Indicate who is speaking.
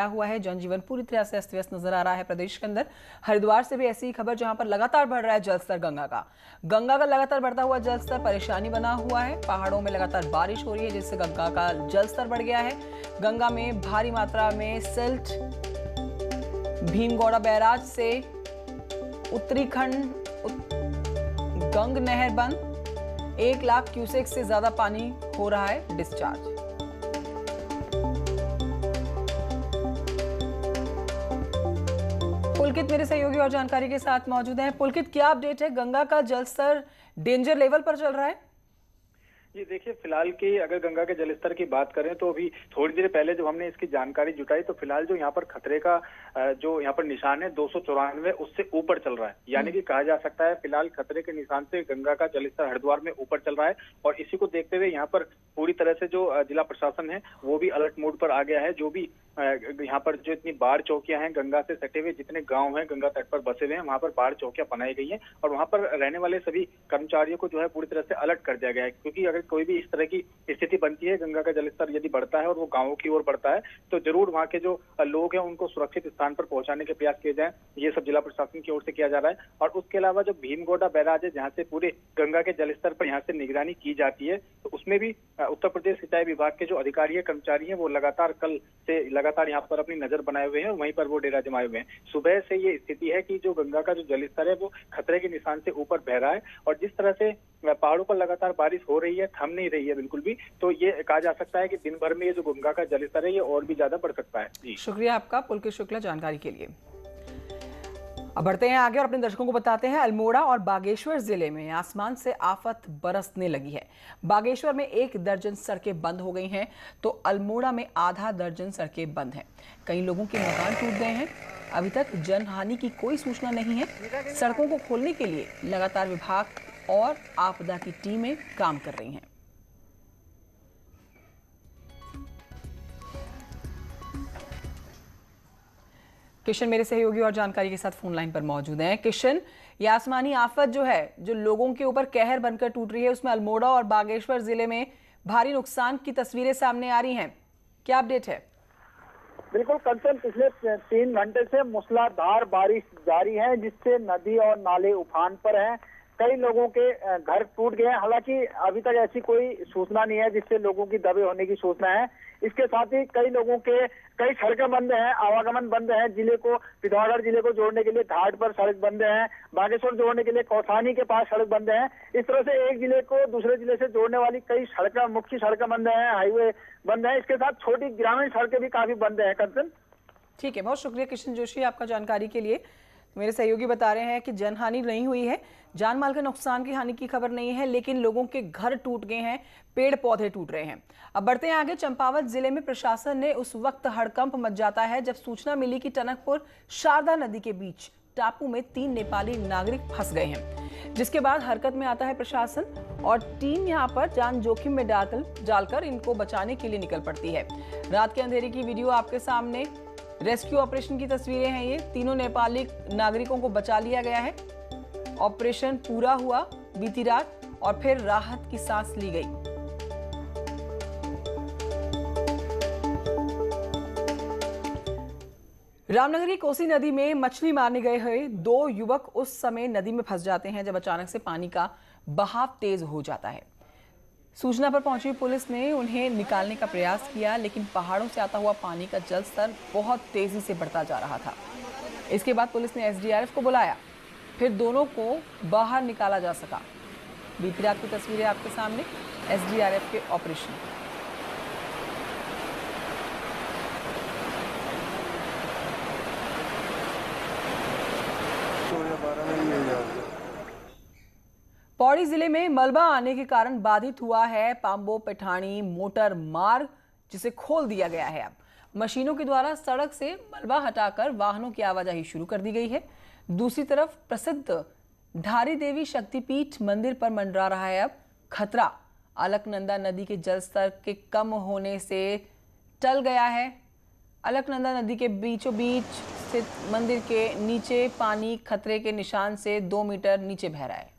Speaker 1: हुआ है। जनजीवन पूरी तरह से अस्त व्यस्त नजर आ रहा है प्रदेश के अंदर। हरिद्वार से भी ऐसी खबर जहां पर लगातार बढ़ रहा है जलस्तर गंगा का लगातार बढ़ता हुआ जलस्तर परेशानी बना हुआ है। पहाड़ों में लगातार बारिश हो रही है जिससे गंगा का जलस्तर बढ़ गया है। गंगा में भारी मात्रा में सिल्ट, भीमगौड़ा बैराज से उत्तराखंड गंग नहर बंद, 1 लाख क्यूसेक से ज्यादा पानी हो रहा है डिस्चार्ज। पुलकित मेरे सहयोगी और जानकारी के साथ मौजूद हैं। पुलकित, क्या अपडेट है? गंगा का जलस्तर डेंजर लेवल पर चल रहा है?
Speaker 2: जी देखिए, फिलहाल की अगर गंगा के जलस्तर की बात करें तो अभी थोड़ी देर पहले जब हमने इसकी जानकारी जुटाई तो फिलहाल जो यहाँ पर खतरे का जो यहाँ पर निशान है 294 उससे ऊपर चल रहा है। यानी कि कहा जा सकता है फिलहाल खतरे के निशान से गंगा का जलस्तर हरिद्वार में ऊपर चल रहा है। और इसी को देखते हुए यहाँ पर पूरी तरह से जो जिला प्रशासन है वो भी अलर्ट मोड पर आ गया है। जो भी यहाँ पर जो इतनी बाढ़ चौकियां हैं, गंगा से सटे हुए जितने गांव हैं गंगा तट पर बसे हुए हैं, वहां पर बाढ़ चौकियां बनाई गई हैं और वहां पर रहने वाले सभी कर्मचारियों को जो है पूरी तरह से अलर्ट कर दिया गया है। क्योंकि अगर कोई भी इस तरह की स्थिति बनती है, गंगा का जलस्तर यदि बढ़ता है और वो गाँवों की ओर बढ़ता है तो जरूर वहाँ के जो लोग हैं उनको सुरक्षित स्थान पर पहुंचाने के प्रयास किए जाए। ये सब जिला प्रशासन की ओर से किया जा रहा है। और उसके अलावा जो भीमगौड़ा बैराज है जहाँ से पूरे गंगा के जलस्तर पर यहाँ से निगरानी की जाती है, तो उसमें भी उत्तर प्रदेश सिंचाई विभाग के जो अधिकारी है, कर्मचारी हैं, वो लगातार कल से लगातार यहाँ पर अपनी नजर बनाए हुए हैं, वहीं पर वो डेरा जमाए हुए हैं। सुबह से ये स्थिति है कि जो गंगा का जो जलस्तर है वो खतरे के निशान से ऊपर बह रहा है। और जिस तरह से पहाड़ों पर लगातार बारिश हो रही है, थम नहीं रही है बिल्कुल भी, तो ये कहा जा सकता है कि दिन भर में ये जो गंगा का जलस्तर है ये और भी ज्यादा बढ़ सकता है। जी
Speaker 1: शुक्रिया आपका पुलकित शुक्ला जानकारी के लिए। अब बढ़ते हैं आगे और अपने दर्शकों को बताते हैं अल्मोड़ा और बागेश्वर जिले में आसमान से आफत बरसने लगी है। बागेश्वर में 1 दर्जन सड़कें बंद हो गई हैं तो अल्मोड़ा में आधा दर्जन सड़कें बंद हैं। कई लोगों के मकान टूट गए हैं। अभी तक जनहानि की कोई सूचना नहीं है। सड़कों को खोलने के लिए लगातार विभाग और आपदा की टीमें काम कर रही हैं। किशन मेरे सहयोगी और जानकारी के साथ फोन लाइन पर मौजूद हैं। किशन, ये आसमानी आफत जो है, जो लोगों के ऊपर कहर बनकर टूट रही है, उसमें अल्मोड़ा और बागेश्वर जिले में भारी नुकसान की तस्वीरें सामने आ रही हैं, क्या अपडेट है?
Speaker 3: बिल्कुल कंचन, पिछले 3 घंटे से मूसलाधार बारिश जारी है जिससे नदी और नाले उफान पर हैं। कई लोगों के घर टूट गए हैं। हालांकि अभी तक ऐसी कोई सूचना नहीं है जिससे लोगों की दबे होने की सूचना है। इसके साथ ही कई लोगों के कई सड़कें बंद हैं, आवागमन बंद है। जिले को पिथौरागढ़ जिले को जोड़ने के लिए घाट पर सड़क बंद है, बागेश्वर जोड़ने के लिए कौसानी के पास सड़क बंद है। इस तरह से एक जिले को दूसरे जिले से जोड़ने वाली कई सड़कें, मुख्य सड़कें बंद है, हाईवे बंद है। इसके साथ छोटी ग्रामीण सड़कें भी काफी बंद है। कंचन,
Speaker 1: ठीक है, बहुत शुक्रिया किशन जोशी आपका जानकारी के लिए। मेरे सहयोगी बता रहे हैं कि जनहानि नहीं हुई है, जान माल के नुकसान की हानि की खबर नहीं है, लेकिन लोगों के घर टूट गए हैं, पेड़ पौधे टूट रहे हैं। अब बढ़ते हैं आगे। चंपावत जिले में प्रशासन ने उस वक्त हड़कंप मच जाता है जब सूचना मिली कि टनकपुर शारदा नदी के बीच टापू में 3 नेपाली नागरिक फंस गए हैं, जिसके बाद हरकत में आता है प्रशासन और टीम यहां पर जान जोखिम में डालकर इनको बचाने के लिए निकल पड़ती है। रात के अंधेरे की वीडियो आपके सामने, रेस्क्यू ऑपरेशन की तस्वीरें हैं ये। तीनों नेपाली नागरिकों को बचा लिया गया है। ऑपरेशन पूरा हुआ बीती रात और फिर राहत की सांस ली गई। रामनगर की कोसी नदी में मछली मारने गए हुए 2 युवक उस समय नदी में फंस जाते हैं जब अचानक से पानी का बहाव तेज हो जाता है। सूचना पर पहुंची पुलिस ने उन्हें निकालने का प्रयास किया, लेकिन पहाड़ों से आता हुआ पानी का जल स्तर बहुत तेजी से बढ़ता जा रहा था। इसके बाद पुलिस ने एसडीआरएफ को बुलाया, फिर दोनों को बाहर निकाला जा सका। बीती रात की तस्वीरें आपके सामने, एसडीआरएफ के ऑपरेशन। पौड़ी जिले में मलबा आने के कारण बाधित हुआ है पांबो पैठाणी मोटर मार्ग, जिसे खोल दिया गया है। अब मशीनों के द्वारा सड़क से मलबा हटाकर वाहनों की आवाजाही शुरू कर दी गई है। दूसरी तरफ प्रसिद्ध धारी देवी शक्तिपीठ मंदिर पर मंडरा रहा है अब खतरा। अलकनंदा नदी के जलस्तर के कम होने से टल गया है। अलकनंदा नदी के बीचों बीच स्थित मंदिर के नीचे पानी खतरे के निशान से 2 मीटर नीचे बह रहा है।